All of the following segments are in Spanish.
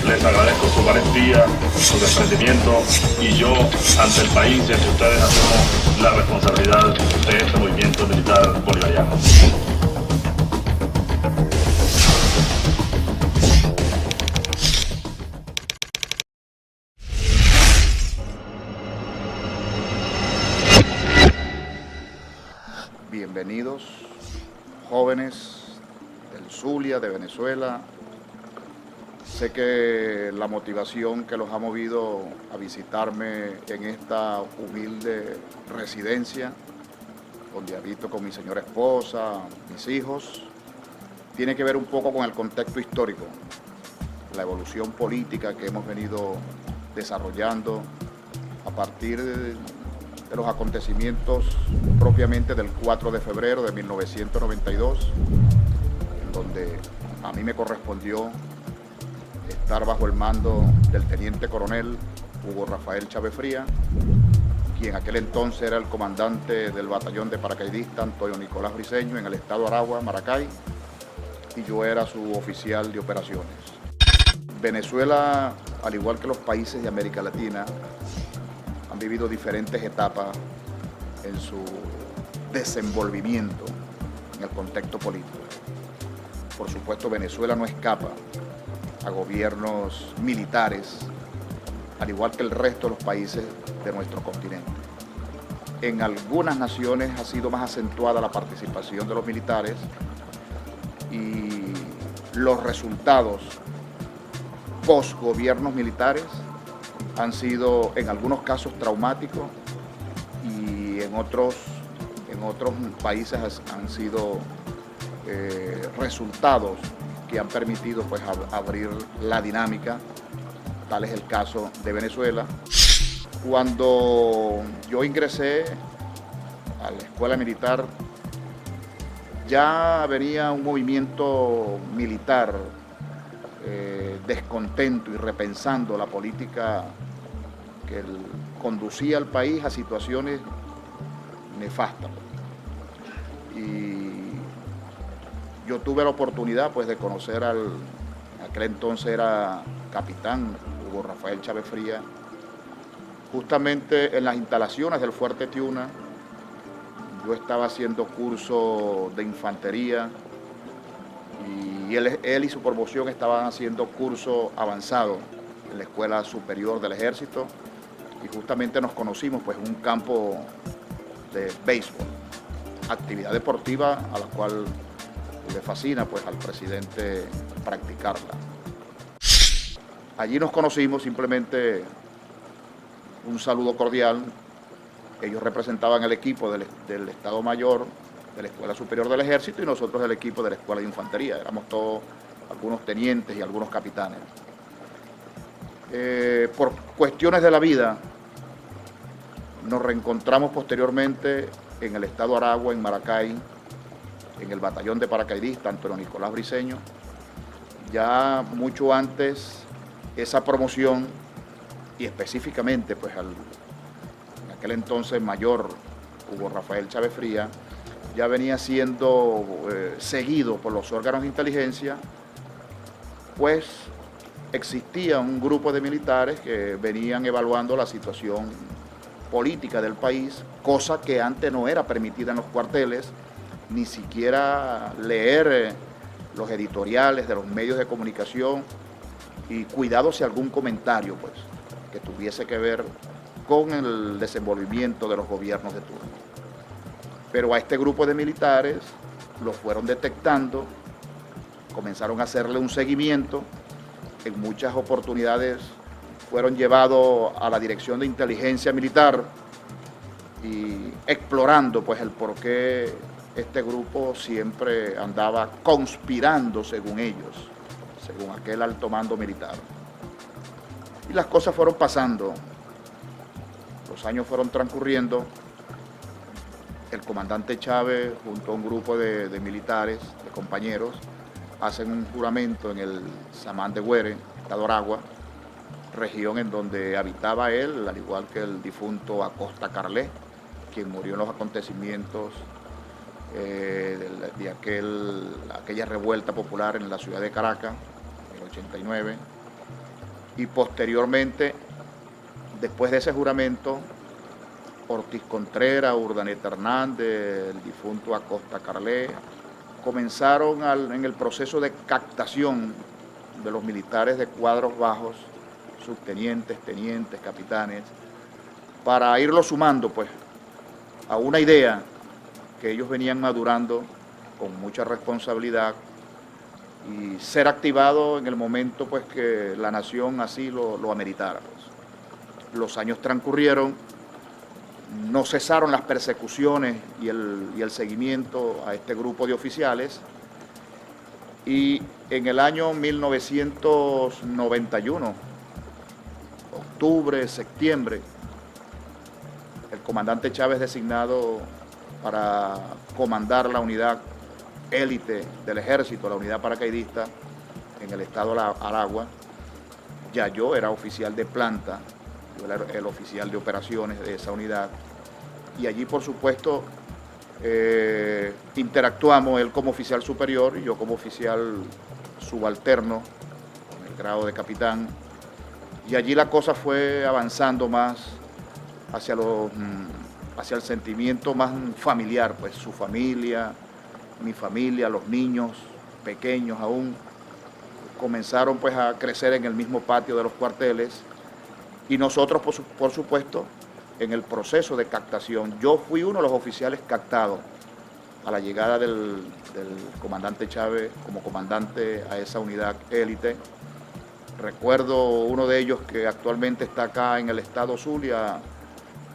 Les agradezco su valentía, su desprendimiento y yo, ante el país y ante ustedes, asumo la responsabilidad de este movimiento militar bolivariano. Bienvenidos, jóvenes del Zulia, de Venezuela. Sé que la motivación que los ha movido a visitarme en esta humilde residencia, donde habito con mi señora esposa, mis hijos, tiene que ver un poco con el contexto histórico, la evolución política que hemos venido desarrollando a partir de los acontecimientos propiamente del 4 de febrero de 1992, en donde a mí me correspondió estar bajo el mando del teniente coronel Hugo Rafael Chávez Fría, quien aquel entonces era el comandante del batallón de paracaidistas Antonio Nicolás Briceño en el estado Aragua, Maracay, y yo era su oficial de operaciones. Venezuela, al igual que los países de América Latina, han vivido diferentes etapas en su desenvolvimiento en el contexto político. Por supuesto, Venezuela no escapa a gobiernos militares, al igual que el resto de los países de nuestro continente. En algunas naciones ha sido más acentuada la participación de los militares y los resultados post-gobiernos militares han sido en algunos casos traumáticos y en otros países han sido resultados que han permitido pues abrir la dinámica. Tal es el caso de Venezuela. Cuando yo ingresé a la escuela militar, ya venía un movimiento militar descontento y repensando la política que conducía al país a situaciones nefastas. Y yo tuve la oportunidad pues de conocer aquel entonces era capitán Hugo Rafael Chávez Fría, justamente en las instalaciones del Fuerte Tiuna. Yo estaba haciendo curso de infantería y él y su promoción estaban haciendo curso avanzado en la Escuela Superior del Ejército, y justamente nos conocimos pues en un campo de béisbol, actividad deportiva a la cual le fascina pues al presidente practicarla. Allí nos conocimos, simplemente un saludo cordial. Ellos representaban el equipo del Estado Mayor de la Escuela Superior del Ejército y nosotros el equipo de la Escuela de Infantería. Éramos todos algunos tenientes y algunos capitanes. Por cuestiones de la vida, nos reencontramos posteriormente en el estado Aragua, en Maracay, en el batallón de paracaidistas Antonio Nicolás Briceño. Ya mucho antes, esa promoción, y específicamente pues en aquel entonces mayor Hugo Rafael Chávez Fría, ya venía siendo seguido por los órganos de inteligencia, pues existía un grupo de militares que venían evaluando la situación política del país, cosa que antes no era permitida en los cuarteles, ni siquiera leer los editoriales de los medios de comunicación, y cuidado si algún comentario pues, que tuviese que ver con el desenvolvimiento de los gobiernos de turno. Pero a este grupo de militares lo fueron detectando, comenzaron a hacerle un seguimiento, en muchas oportunidades fueron llevados a la Dirección de Inteligencia Militar y explorando pues el por qué este grupo siempre andaba conspirando según ellos, según aquel alto mando militar. Y las cosas fueron pasando, los años fueron transcurriendo. El comandante Chávez, junto a un grupo de militares, de compañeros, hacen un juramento en el Samán de Güere, estado Aragua, región en donde habitaba él, al igual que el difunto Acosta Carlé, quien murió en los acontecimientos de aquella revuelta popular en la ciudad de Caracas, en el 89. y posteriormente, después de ese juramento, Ortiz Contreras, Urdaneta Hernández, el difunto Acosta Carlé, comenzaron en el proceso de captación de los militares de cuadros bajos, subtenientes, tenientes, capitanes, para irlos sumando pues a una idea que ellos venían madurando con mucha responsabilidad y ser activado en el momento pues que la nación así lo ameritara. Pues. Los años transcurrieron, no cesaron las persecuciones y el seguimiento a este grupo de oficiales, y en el año 1991, octubre, septiembre, el comandante Chávez, designado para comandar la unidad élite del ejército, la unidad paracaidista en el estado Aragua, ya yo era oficial de planta, yo era el oficial de operaciones de esa unidad, y allí por supuesto interactuamos, él como oficial superior y yo como oficial subalterno, con el grado de capitán, y allí la cosa fue avanzando más hacia el sentimiento más familiar, pues su familia, mi familia, los niños pequeños aún, comenzaron pues a crecer en el mismo patio de los cuarteles, y nosotros por supuesto en el proceso de captación. Yo fui uno de los oficiales captados a la llegada del comandante Chávez como comandante a esa unidad élite. Recuerdo uno de ellos que actualmente está acá en el estado Zulia,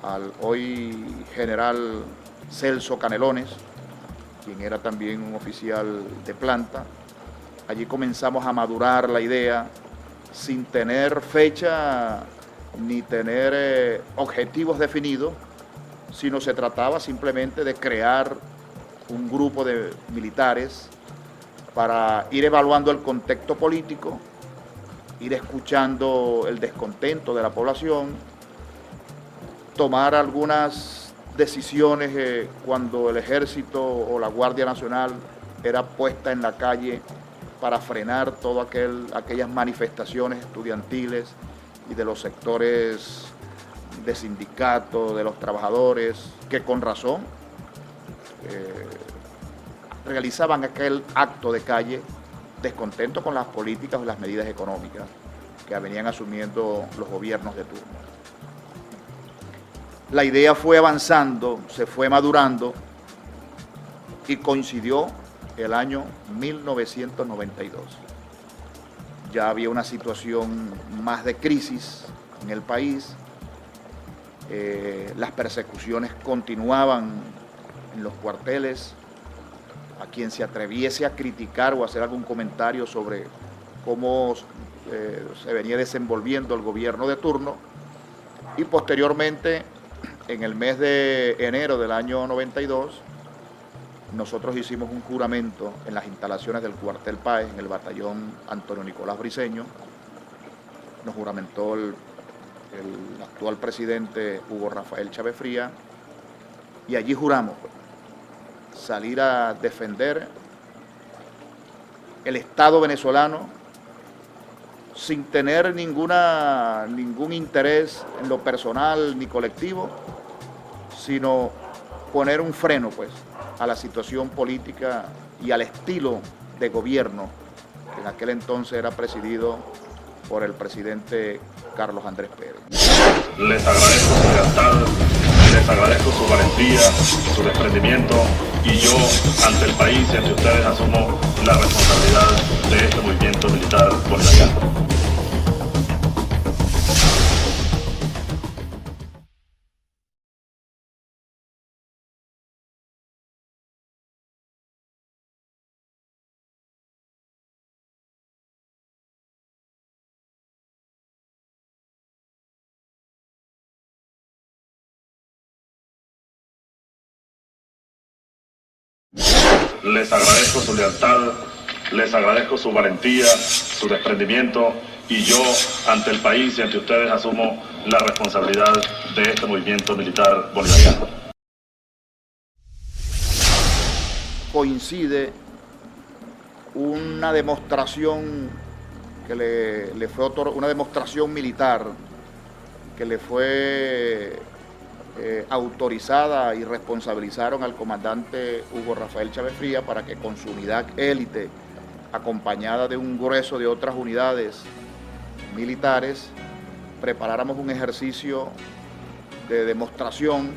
al hoy general Celso Canelones, quien era también un oficial de planta. Allí comenzamos a madurar la idea sin tener fecha ni tener objetivos definidos, sino se trataba simplemente de crear un grupo de militares para ir evaluando el contexto político, ir escuchando el descontento de la población, tomar algunas decisiones cuando el ejército o la Guardia Nacional era puesta en la calle para frenar todas aquellas manifestaciones estudiantiles y de los sectores de sindicatos, de los trabajadores, que con razón realizaban aquel acto de calle descontento con las políticas y las medidas económicas que venían asumiendo los gobiernos de turno. La idea fue avanzando, se fue madurando y coincidió el año 1992. Ya había una situación más de crisis en el país, las persecuciones continuaban en los cuarteles. A quien se atreviese a criticar o a hacer algún comentario sobre cómo se venía desenvolviendo el gobierno de turno, y posteriormente, en el mes de enero del año 92, nosotros hicimos un juramento en las instalaciones del cuartel Páez, en el batallón Antonio Nicolás Briceño. Nos juramentó el actual presidente Hugo Rafael Chávez Frías, y allí juramos salir a defender el Estado venezolano sin tener ningún interés en lo personal ni colectivo, sino poner un freno pues a la situación política y al estilo de gobierno que en aquel entonces era presidido por el presidente Carlos Andrés Pérez. Les agradezco su lealtad, les agradezco su valentía, su desprendimiento, y yo, ante el país y ante ustedes, asumo la responsabilidad de este movimiento militar bolivariano. Les agradezco su lealtad, les agradezco su valentía, su desprendimiento, y yo, ante el país y ante ustedes, asumo la responsabilidad de este movimiento militar bolivariano. Coincide una demostración que le fue una demostración militar que le fue autorizada y responsabilizaron al comandante Hugo Rafael Chávez Frías para que con su unidad élite, acompañada de un grueso de otras unidades militares, preparáramos un ejercicio de demostración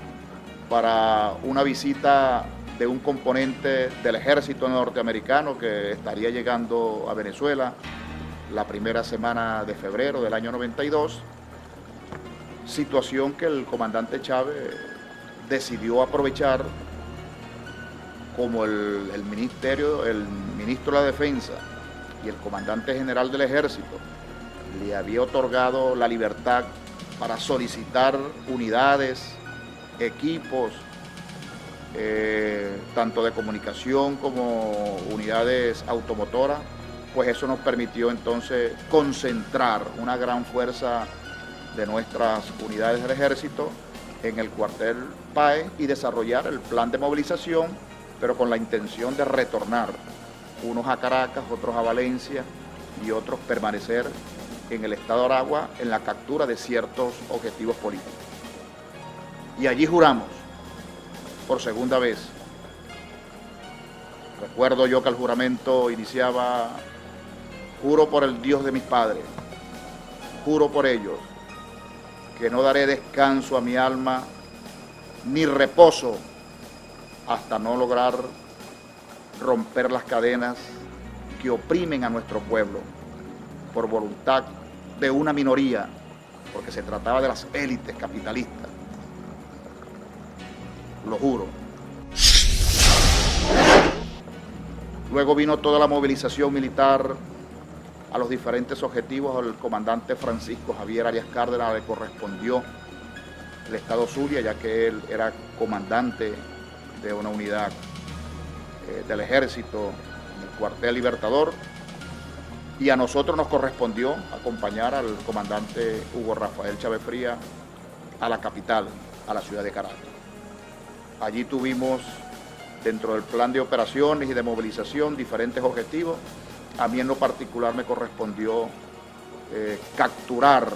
para una visita de un componente del ejército norteamericano que estaría llegando a Venezuela la primera semana de febrero del año 92, situación que el comandante Chávez decidió aprovechar como el ministro de la Defensa y el comandante general del Ejército le había otorgado la libertad para solicitar unidades, equipos, tanto de comunicación como unidades automotoras, pues eso nos permitió entonces concentrar una gran fuerza de nuestras unidades del Ejército en el cuartel PAE y desarrollar el plan de movilización, pero con la intención de retornar, unos a Caracas, otros a Valencia y otros permanecer en el estado de Aragua en la captura de ciertos objetivos políticos. Y allí juramos, por segunda vez. Recuerdo yo que el juramento iniciaba: juro por el Dios de mis padres, juro por ellos, que no daré descanso a mi alma ni reposo hasta no lograr romper las cadenas que oprimen a nuestro pueblo por voluntad de una minoría, porque se trataba de las élites capitalistas. Lo juro. Luego vino toda la movilización militar a los diferentes objetivos. Al comandante Francisco Javier Arias Cárdenas le correspondió el estado Zulia, ya que él era comandante de una unidad del ejército en el cuartel Libertador, y a nosotros nos correspondió acompañar al comandante Hugo Rafael Chávez Frías a la capital, a la ciudad de Caracas. Allí tuvimos, dentro del plan de operaciones y de movilización, diferentes objetivos. A mí en lo particular me correspondió capturar,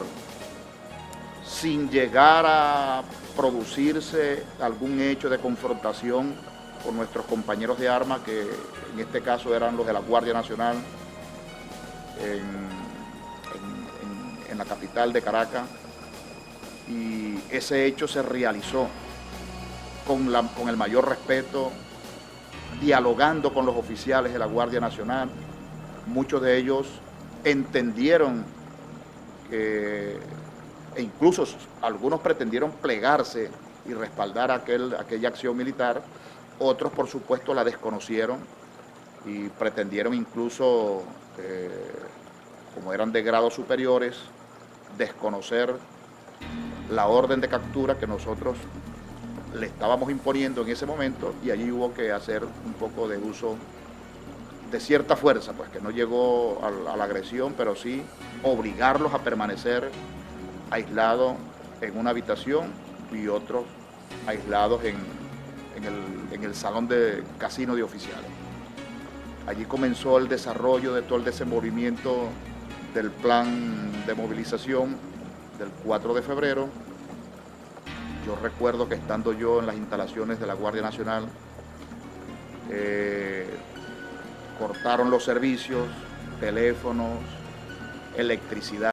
sin llegar a producirse algún hecho de confrontación con nuestros compañeros de armas, que en este caso eran los de la Guardia Nacional en la capital de Caracas, y ese hecho se realizó con el mayor respeto, dialogando con los oficiales de la Guardia Nacional. Muchos de ellos entendieron e incluso algunos pretendieron plegarse y respaldar aquella acción militar. Otros, por supuesto, la desconocieron y pretendieron incluso, como eran de grados superiores, desconocer la orden de captura que nosotros le estábamos imponiendo en ese momento, y allí hubo que hacer un poco de uso de cierta fuerza, pues que no llegó a la agresión, pero sí obligarlos a permanecer aislados en una habitación y otros aislados en el salón de casino de oficiales. Allí comenzó el desarrollo de todo el desenvolvimiento del plan de movilización del 4 de febrero. Yo recuerdo que estando yo en las instalaciones de la Guardia Nacional, cortaron los servicios, teléfonos, electricidad.